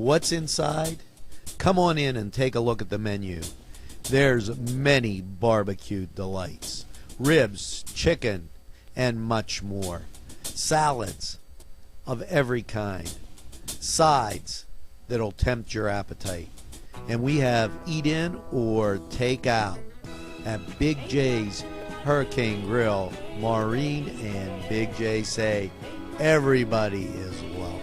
what's inside? Come on in and take a look at the menu. There's many barbecue delights. Ribs, chicken, and much more. Salads of every kind. Sides that'll tempt your appetite. And we have eat in or take out at Big J's Hurricane Grill. Maureen and Big J say everybody is welcome.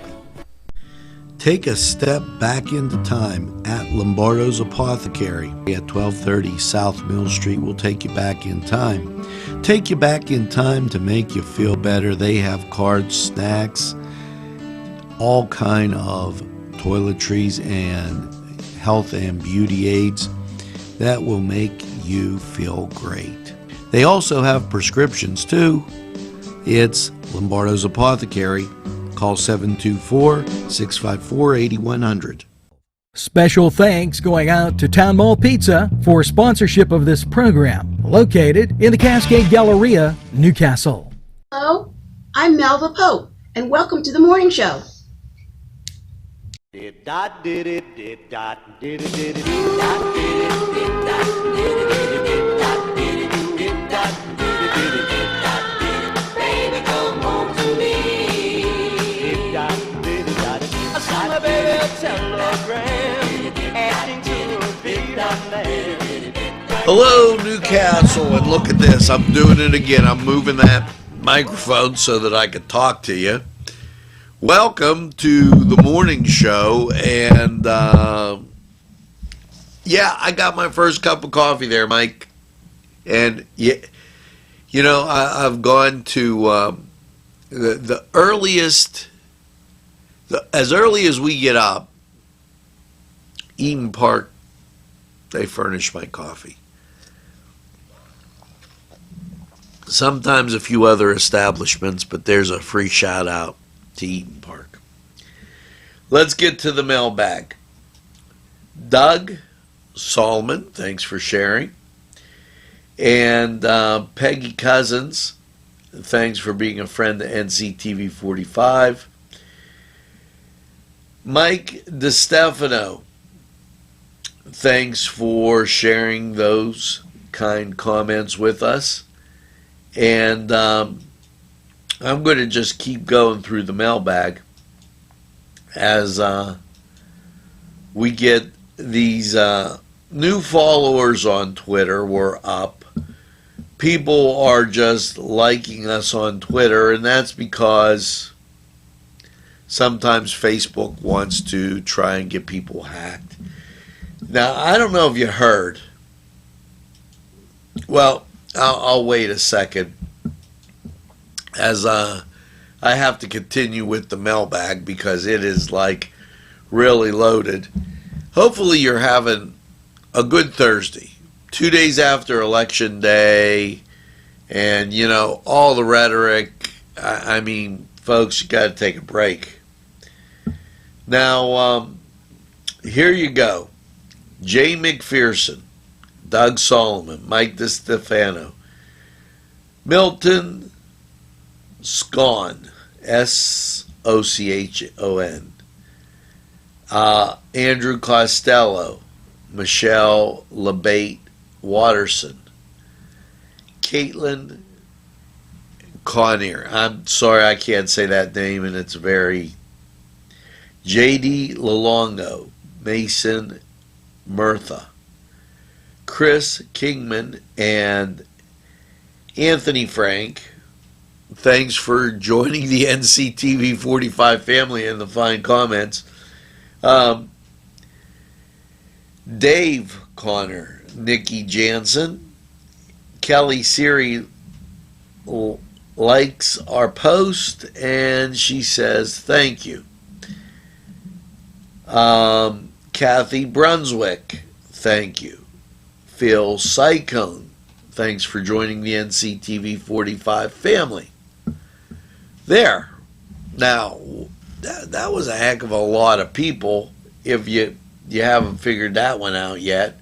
Take a step back into time at Lombardo's Apothecary at 1230 South Mill Street. Will take you back in time. Take you back in time to make you feel better. They have cards, snacks, all kind of toiletries and health and beauty aids that will make you feel great. They also have prescriptions too. It's Lombardo's Apothecary. Call 724-654-8100. Special thanks going out to Town Mall Pizza for sponsorship of this program, located in the Cascade Galleria, Newcastle. Hello, I'm Melva Pope, and welcome to the morning show. Hello, Newcastle, and look at this. I'm doing it again. I'm moving that microphone so that I could talk to you. Welcome to the morning show, and yeah, I got my first cup of coffee there, Mike. And you know, I've gone to the earliest, as early as we get up, Eden Park, they furnish my coffee. Sometimes a few other establishments, but there's a free shout out to Eden Park. Let's get to the mailbag. Doug Solomon, thanks for sharing. And Peggy Cousins, thanks for being a friend to NCTV45. Mike DeStefano, thanks for sharing those kind comments with us. And I'm going to just keep going through the mailbag as we get these new followers on Twitter. We're up. People are just liking us on Twitter, and that's because sometimes Facebook wants to try and get people hacked. Now, I don't know if you heard. Well, I'll wait a second as I have to continue with the mailbag because it is like really loaded. Hopefully you're having a good Thursday, 2 days after Election Day, and you know, all the rhetoric. I mean, folks, you got to take a break. Now, here you go. Jay McPherson, Doug Solomon, Mike DeStefano, Milton Scon, Sochon, Andrew Costello, Michelle LeBate Watterson, Caitlin Connier. I'm sorry I can't say that name, and it's very... J.D. Lalongo, Mason Murtha, Chris Kingman, and Anthony Frank. Thanks for joining the NCTV45 family in the fine comments. Dave Connor, Nikki Jansen, Kelly Siri likes our post, and she says thank you. Kathy Brunswick, thank you. Phil Sycone, thanks for joining the NCTV45 family. There. Now, that was a heck of a lot of people if you haven't figured that one out yet.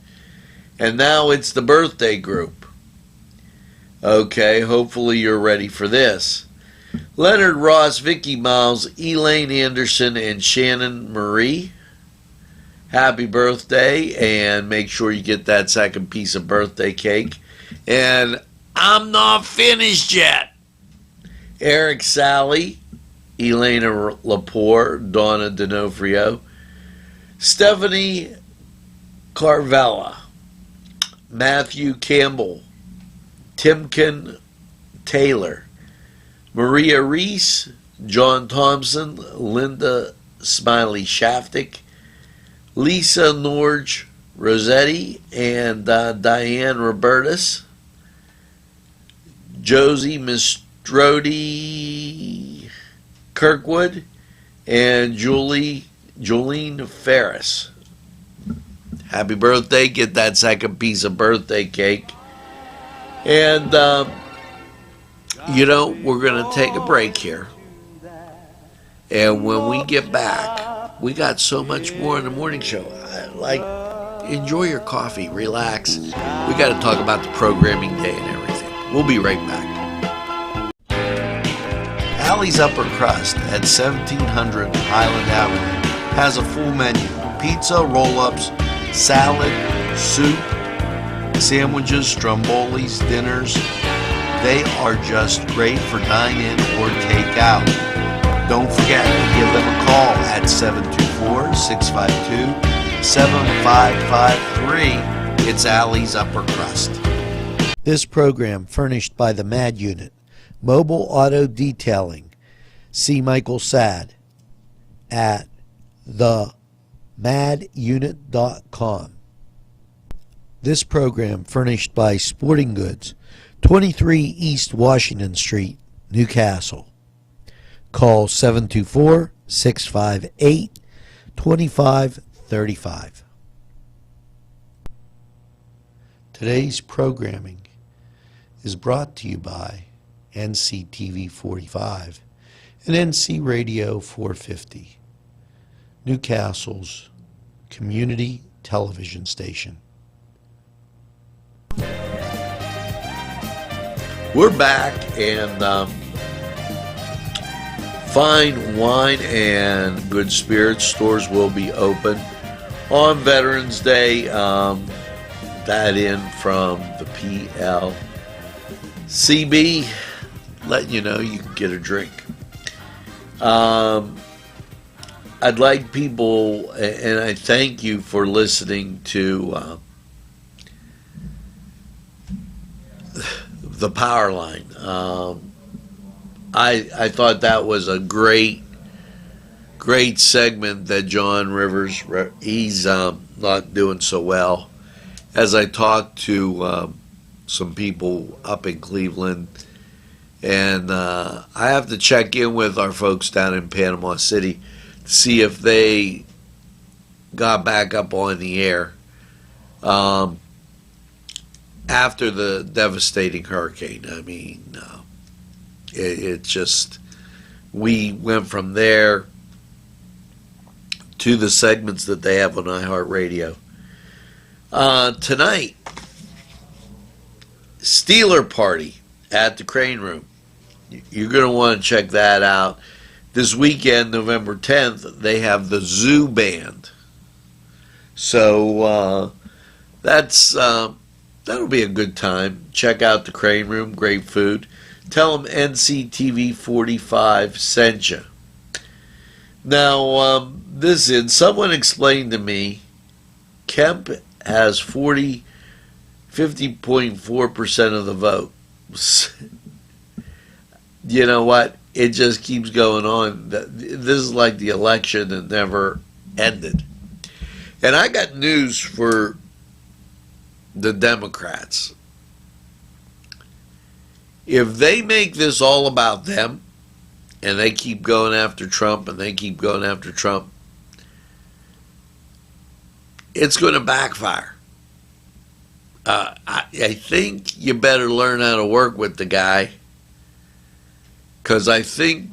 And now it's the birthday group. Okay, hopefully you're ready for this. Leonard Ross, Vicky Miles, Elaine Anderson, and Shannon Marie. happy birthday, and make sure you get that second piece of birthday cake. And I'm not finished yet. Eric Sally, Elena Lepore, Donna D'Onofrio, Stephanie Carvella, Matthew Campbell, Timken Taylor, Maria Reese, John Thompson, Linda Smiley Shaftick, Lisa Norge Rossetti, and Diane Robertus, Josie Mistrodi Kirkwood, and Jolene Ferris. Happy birthday. Get that second piece of birthday cake. And, we're going to take a break here. And when we get back, we got so much more in the morning show. Enjoy your coffee, relax. We got to talk about the programming day and everything. We'll be right back. Allie's Upper Crust at 1700 Highland Avenue has a full menu. Pizza, roll-ups, salad, soup, sandwiches, strombolis, dinners. They are just great for dine-in or take-out. Don't forget to give them a call at 724-652-7553. It's Allie's Upper Crust. This program furnished by the MAD Unit, Mobile Auto Detailing. See Michael Sad at themadunit.com. This program furnished by Sporting Goods, 23 East Washington Street, Newcastle. Call 724-658-2535. Today's programming is brought to you by NCTV45 and NC Radio 450, Newcastle's community television station. We're back, and fine wine and good spirits stores will be open on Veterans Day. That in from the PLCB, letting you know you can get a drink. I'd like people, and I thank you for listening to the Power Line. I thought that was a great segment that John Rivers, he's not doing so well. As I talked to some people up in Cleveland, and I have to check in with our folks down in Panama City to see if they got back up on the air after the devastating hurricane. I mean, it just, we went from there to the segments that they have on iHeartRadio. Tonight, Steeler Party at the Crane Room. You're going to want to check that out. This weekend, November 10th, they have the Zoo Band. So that'll be a good time. Check out the Crane Room, great food. Tell them NCTV45 sent you. Now, someone explained to me, Kemp has 50.4% of the vote. You know what? It just keeps going on. This is like the election that never ended. And I got news for the Democrats. If they make this all about them, and they keep going after Trump, and they keep going after Trump, it's going to backfire. I think you better learn how to work with the guy, because I think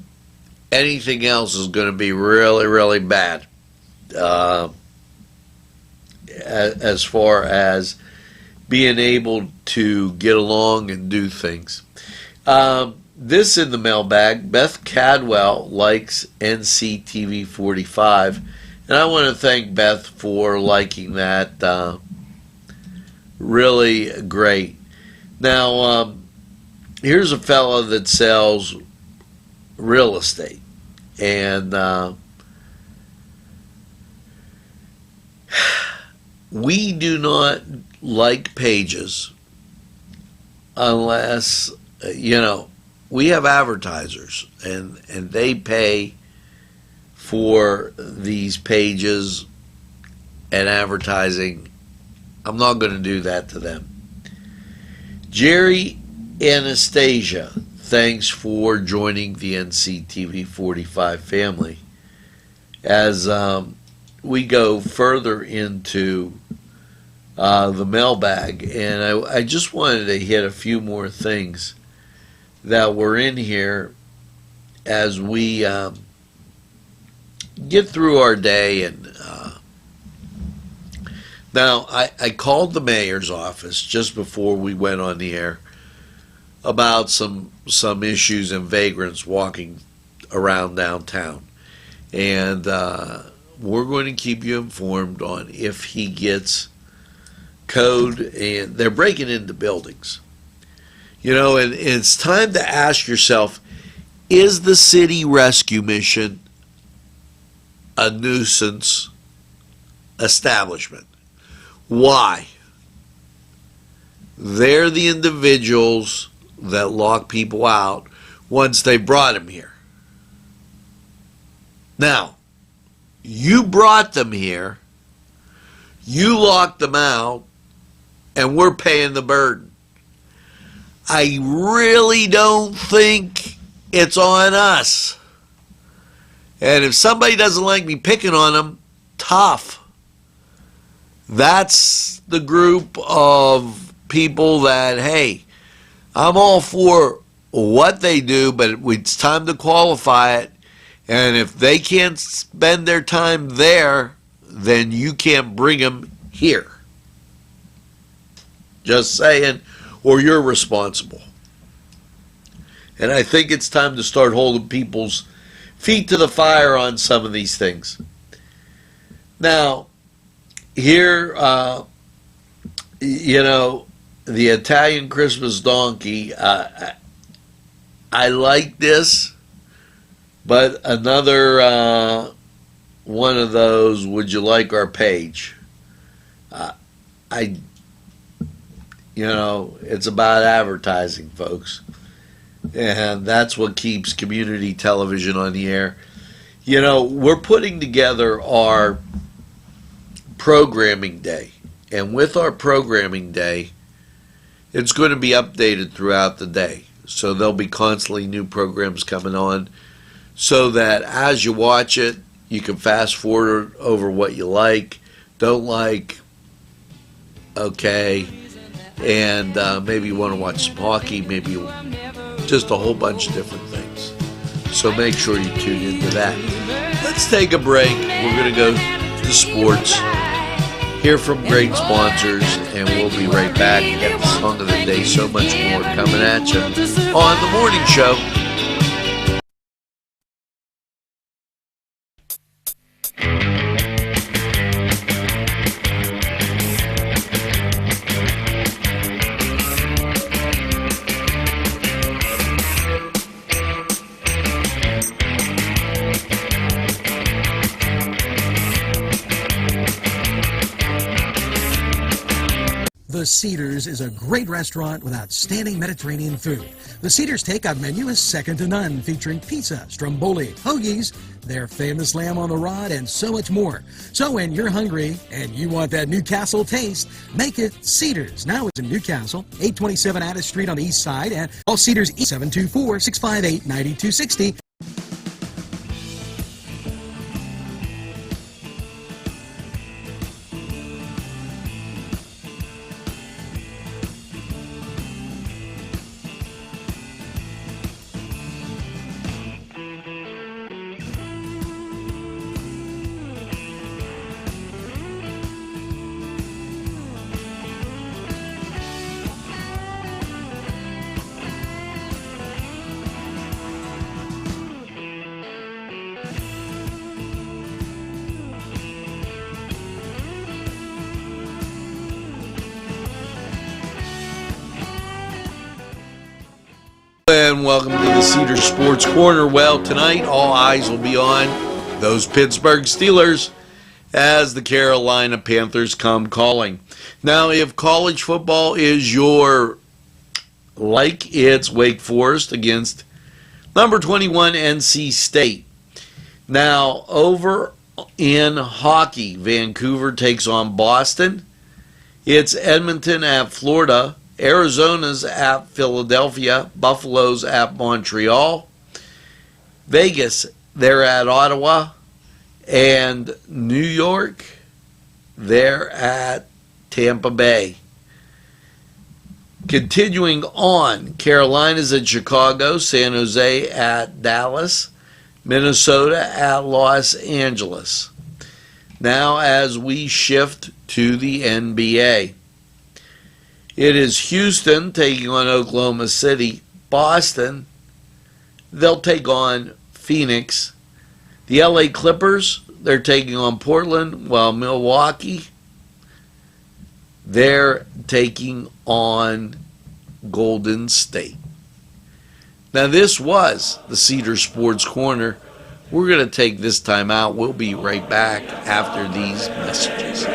anything else is going to be really, really bad as far as being able to get along and do things. This in the mailbag, Beth Cadwell likes NCTV45, And I want to thank Beth for liking that. Really great. Now, here's a fella that sells real estate. And we do not like pages unless, we have advertisers and they pay for these pages and advertising. I'm not going to do that to them. Jerry Anastasia, thanks for joining the NCTV45 family. As we go further into the mailbag, and I just wanted to hit a few more things that were in here as we get through our day. And now I called the mayor's office just before we went on the air about some issues and vagrants walking around downtown, and we're going to keep you informed on if he gets code. And they're breaking into buildings, and it's time to ask yourself, is the city rescue mission a nuisance establishment? Why? They're the individuals that lock people out once they brought them here. Now, you brought them here, you locked them out, and we're paying the burden. I really don't think it's on us. And if somebody doesn't like me picking on them, tough. That's the group of people that, hey, I'm all for what they do, but it's time to qualify it. And if they can't spend their time there, then you can't bring them here. Just saying, or you're responsible. And I think it's time to start holding people's feet to the fire on some of these things. Now, here, the Italian Christmas donkey, I like this, but another one of those, would you like our page? It's about advertising, folks. And that's what keeps community television on the air. We're putting together our programming day. And with our programming day, it's going to be updated throughout the day. So there'll be constantly new programs coming on so that as you watch it, you can fast forward over what you like, don't like, okay, and maybe you want to watch some hockey, maybe just a whole bunch of different things. So make sure you tune into that. Let's take a break. We're going to go to sports, hear from great sponsors, and we'll be right back. We got the song of the day, so much more coming at you on the morning show. The Cedars is a great restaurant with outstanding Mediterranean food. The Cedars takeout menu is second to none, featuring pizza, stromboli, hoagies, their famous lamb on the rod, and so much more. So when you're hungry and you want that Newcastle taste, make it Cedars. Now it's in Newcastle, 827 Addis Street on the east side, and all Cedars 724-658-9260. And welcome to the Cedar Sports Corner. Well, tonight all eyes will be on those Pittsburgh Steelers as the Carolina Panthers come calling. Now, if college football is your like, it's Wake Forest against number 21 NC State. Now, over in hockey, Vancouver takes on Boston. It's Edmonton at Florida. Arizona's at Philadelphia. Buffalo's at Montreal. Vegas, they're at Ottawa. And New York, they're at Tampa Bay. Continuing on, Carolina's at Chicago. San Jose at Dallas. Minnesota at Los Angeles. Now as we shift to the NBA. It is Houston taking on Oklahoma City. Boston, they'll take on Phoenix. The LA Clippers, they're taking on Portland, while Milwaukee, they're taking on Golden State. Now this was the Cedar Sports Corner. We're going to take this time out. We'll be right back after these messages.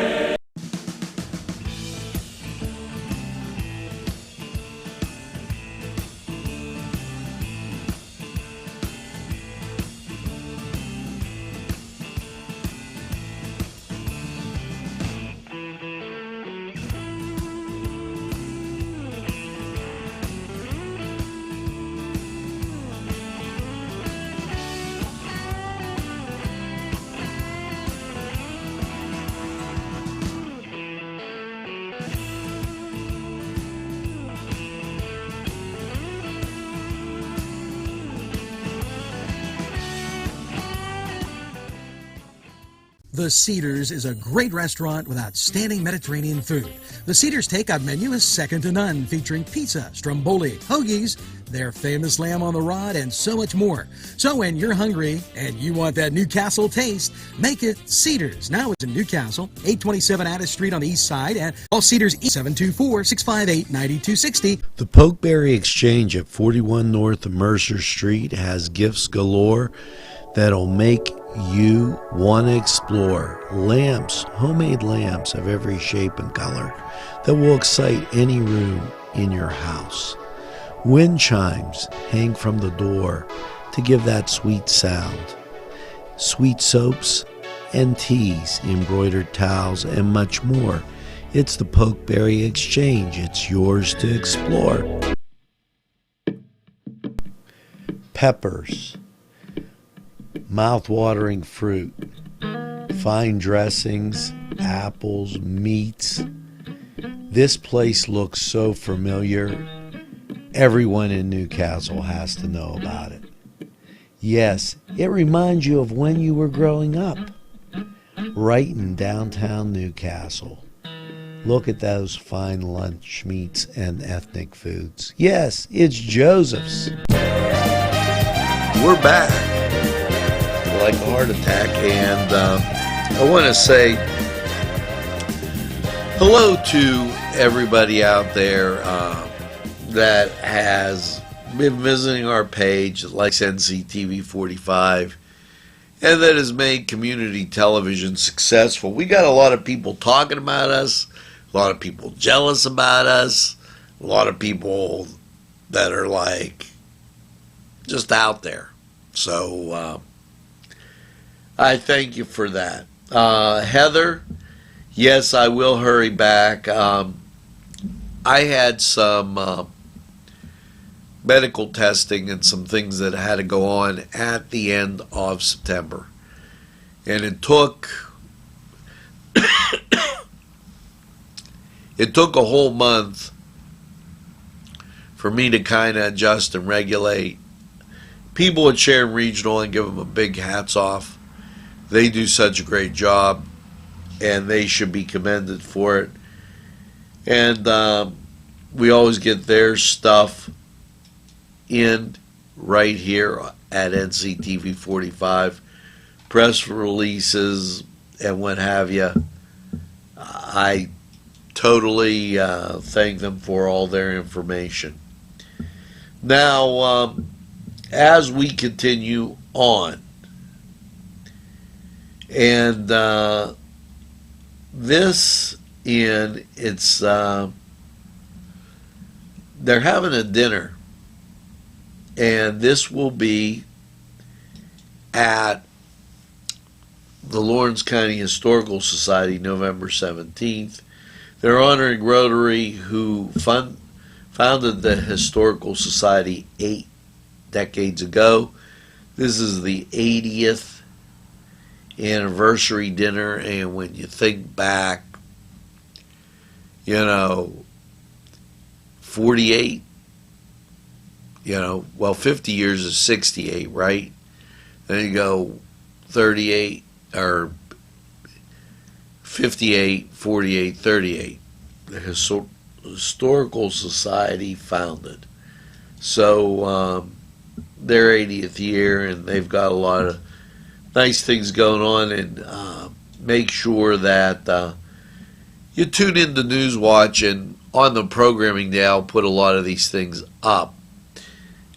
The Cedars is a great restaurant with outstanding Mediterranean food. The Cedars takeout menu is second to none, featuring pizza, stromboli, hoagies, their famous lamb on the rod, and so much more. So when you're hungry and you want that Newcastle taste, make it Cedars. Now it's in Newcastle, 827 Addis Street on the east side, and all Cedars 724-658-9260. The Pokeberry Exchange at 41 North Mercer Street has gifts galore that'll make you want to explore. Lamps, homemade lamps of every shape and color that will excite any room in your house. Wind chimes hang from the door to give that sweet sound. Sweet soaps and teas, embroidered towels, and much more. It's the Pokeberry Exchange. It's yours to explore. Peppers, mouth-watering fruit, fine dressings, apples, meats. This place looks so familiar. Everyone in Newcastle has to know about it. Yes, it reminds you of when you were growing up, right in downtown Newcastle. Look at those fine lunch meats and ethnic foods. Yes, it's Joseph's. We're back. Like a heart attack, and I want to say hello to everybody out there that has been visiting our page, likes NCTV45, and that has made community television successful. We got a lot of people talking about us, a lot of people jealous about us, a lot of people that are like just out there. So I thank you for that. Heather, yes, I will hurry back. I had some medical testing and some things that had to go on at the end of September. And it took it took a whole month for me to kind of adjust and regulate. People at Sharon Regional, and give them a big hats off. They do such a great job, and they should be commended for it. And we always get their stuff in right here at NCTV45, press releases and what have you. I totally thank them for all their information. Now, as we continue on, and this in it's they're having a dinner, and this will be at the Lawrence County Historical Society, November 17th. They're honoring Rotary, who founded the Historical Society 8 decades ago. This is the 80th anniversary dinner, and when you think back, 48, 50 years is 68, right? Then you go 38, or 58, 48, 38. The Historical Society founded. So their 80th year, and they've got a lot of nice things going on, and make sure that you tune into Newswatch, and on the programming day I'll put a lot of these things up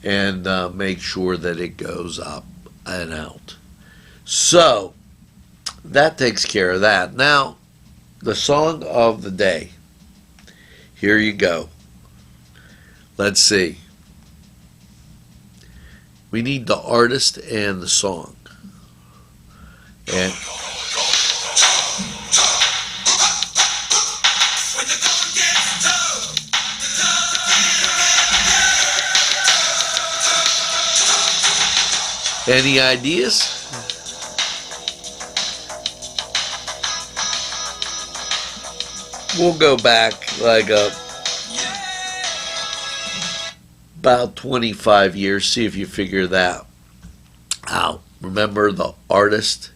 and make sure that it goes up and out. So that takes care of that. Now, the song of the day. Here you go. Let's see. We need the artist and the song. And any ideas? We'll go back like about 25 years, see if you figure that out. Remember the artist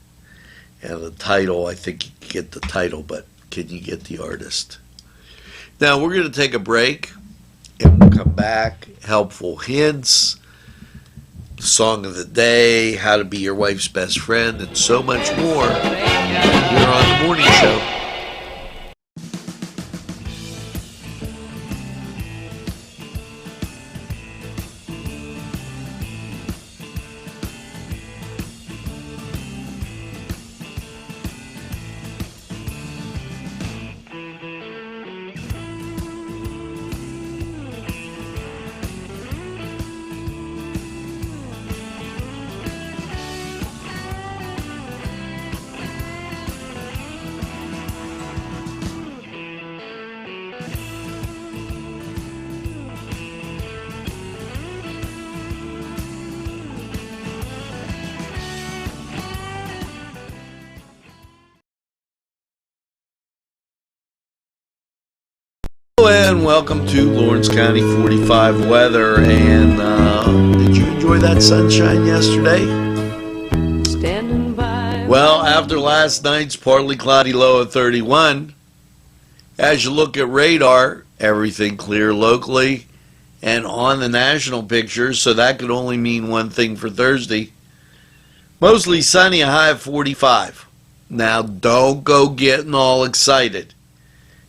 and the title. I think you can get the title, but can you get the artist? Now we're going to take a break, and we'll come back. Helpful hints, song of the day, how to be your wife's best friend, and so much more here on The Morning Show. And welcome to Lawrence County 45 weather. And did you enjoy that sunshine yesterday? Standing by. Well, after last night's partly cloudy low of 31, as you look at radar, everything clear locally and on the national pictures, so that could only mean one thing for Thursday. Mostly sunny, a high of 45. Now, don't go getting all excited,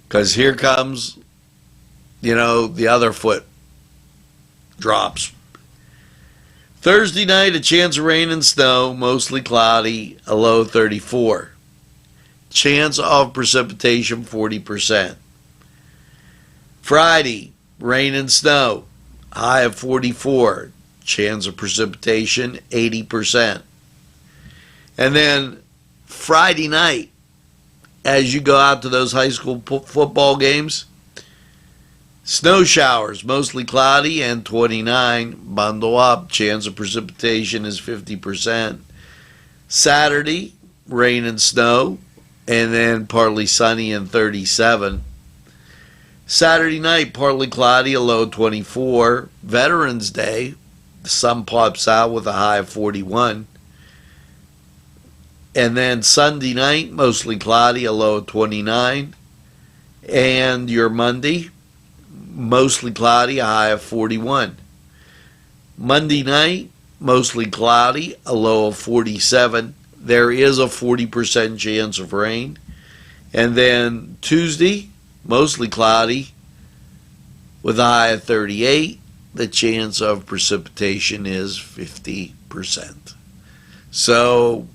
because here comes the other foot drops. Thursday night, a chance of rain and snow, mostly cloudy, a low 34. Chance of precipitation, 40%. Friday, rain and snow, high of 44. Chance of precipitation, 80%. And then Friday night, as you go out to those high school football games, snow showers, mostly cloudy, and 29. Bundle up. Chance of precipitation is 50%. Saturday, rain and snow, and then partly sunny and 37. Saturday night, partly cloudy, a low 24. Veterans Day, the sun pops out with a high of 41. And then Sunday night, mostly cloudy, a low of 29. And your Monday, mostly cloudy, a high of 41. Monday night, mostly cloudy, a low of 47. There is a 40% chance of rain. And then Tuesday, mostly cloudy, with a high of 38. the chance of precipitation is 50%. So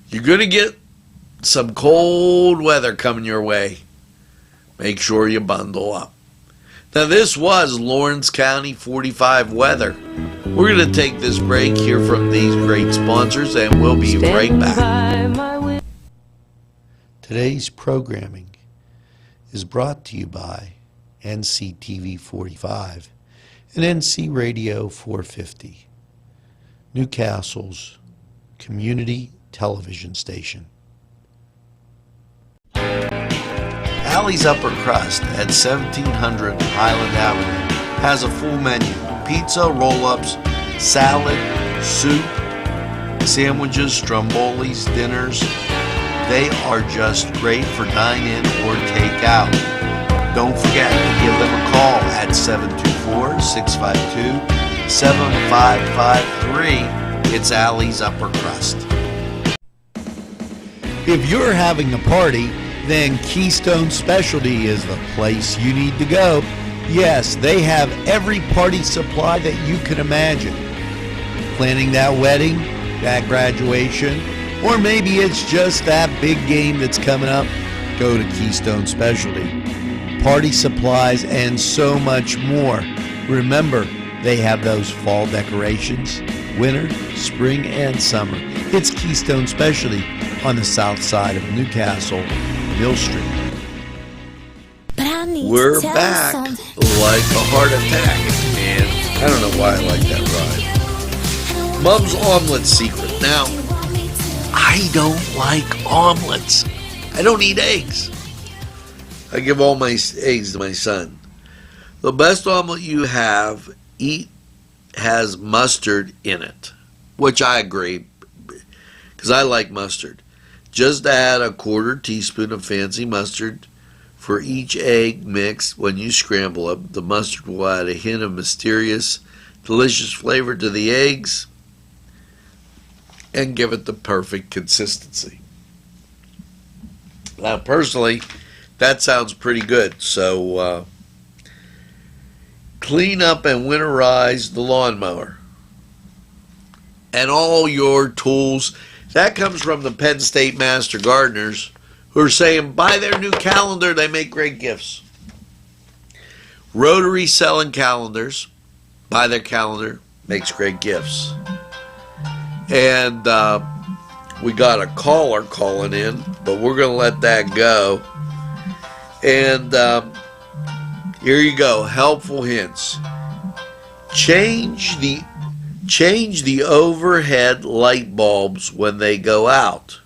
you're going to get some cold weather coming your way. Make sure you bundle up. Now, this was Lawrence County 45 weather. We're going to take this break, hear from these great sponsors, and we'll be right back. Today's programming is brought to you by NCTV45 and NC Radio 450, Newcastle's community television station. Allie's Upper Crust at 1700 Highland Avenue has a full menu: pizza, roll-ups, salad, soup, sandwiches, strombolis, dinners. They are just great for dine-in or take-out. Don't forget to give them a call at 724-652-7553. It's Allie's Upper Crust. If you're having a party, then Keystone Specialty is the place you need to go. Yes, they have every party supply that you can imagine. Planning that wedding, that graduation, or maybe it's just that big game that's coming up, go to Keystone Specialty. Party supplies and so much more. Remember, they have those fall decorations, winter, spring, and summer. It's Keystone Specialty on the south side of Newcastle, Mill Street. We're back like a heart attack, and I don't know why I like that rhyme. Mom's omelet secret. Now, I don't like omelets. I don't eat eggs. I give all my eggs to my son. The best omelet you eat has mustard in it, which I agree, because I like mustard. Just add a quarter teaspoon of fancy mustard for each egg mix. When you scramble it, the mustard will add a hint of mysterious, delicious flavor to the eggs and give it the perfect consistency. Now, personally, that sounds pretty good. So, clean up and winterize the lawnmower and all your tools. That comes from the Penn State Master Gardeners, who are saying buy their new calendar. They make great gifts. Rotary selling calendars. Buy their calendar. Makes great gifts. And we got a caller calling in, but we're going to let that go. And here you go. Helpful hints. Change the overhead light bulbs when they go out.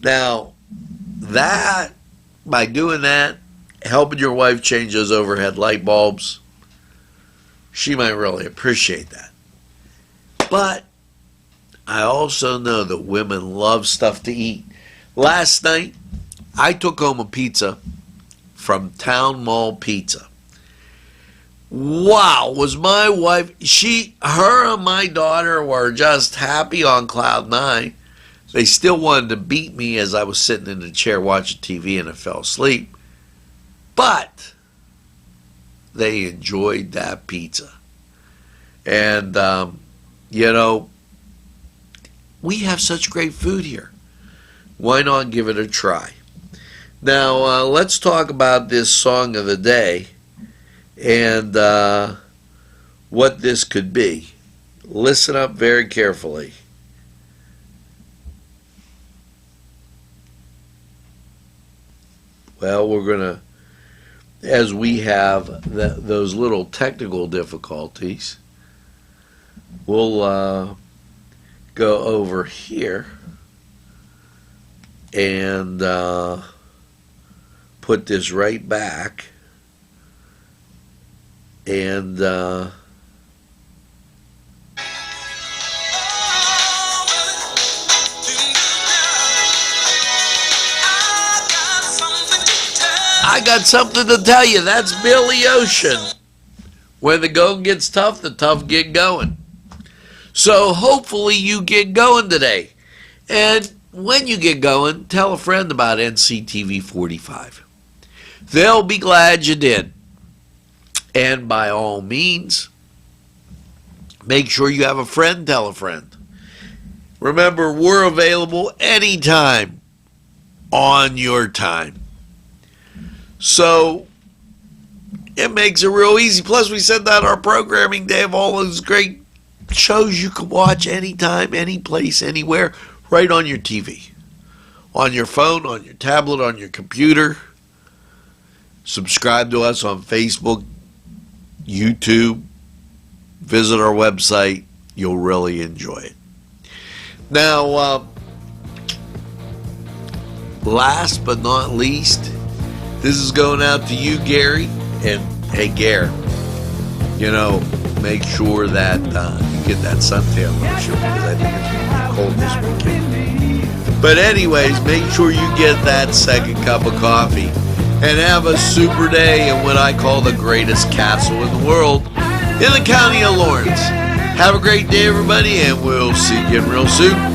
Now, by doing that, helping your wife change those overhead light bulbs, she might really appreciate that. But I also know that women love stuff to eat. Last night, I took home a pizza from Town Mall Pizza. Wow, was my wife, her and my daughter were just happy on cloud nine. They still wanted to beat me as I was sitting in the chair watching TV and I fell asleep. But they enjoyed that pizza. And, we have such great food here. Why not give it a try? Now, let's talk about this song of the day and what this could be. Listen up very carefully. Well, we're going to, as we have those little technical difficulties, we'll go over here and put this right back. And I got something to tell you. That's Billy Ocean. When the going gets tough, the tough get going. So hopefully you get going today. And when you get going, tell a friend about NCTV45. They'll be glad you did. And by all means, make sure you have a friend tell a friend. Remember, we're available anytime on your time. So it makes it real easy. Plus, we send out our programming day of all those great shows you can watch anytime, any place, anywhere, right on your TV, on your phone, on your tablet, on your computer. Subscribe to us on Facebook, YouTube. Visit our website. You'll really enjoy it. Now, last but not least, this is going out to you, Gary. And hey, Gary, make sure that you get that suntan lotion because I think it's cold this weekend. But anyways, make sure you get that second cup of coffee and have a super day in what I call the greatest castle in the world in the county of Lawrence. Have a great day, everybody, and we'll see you again real soon.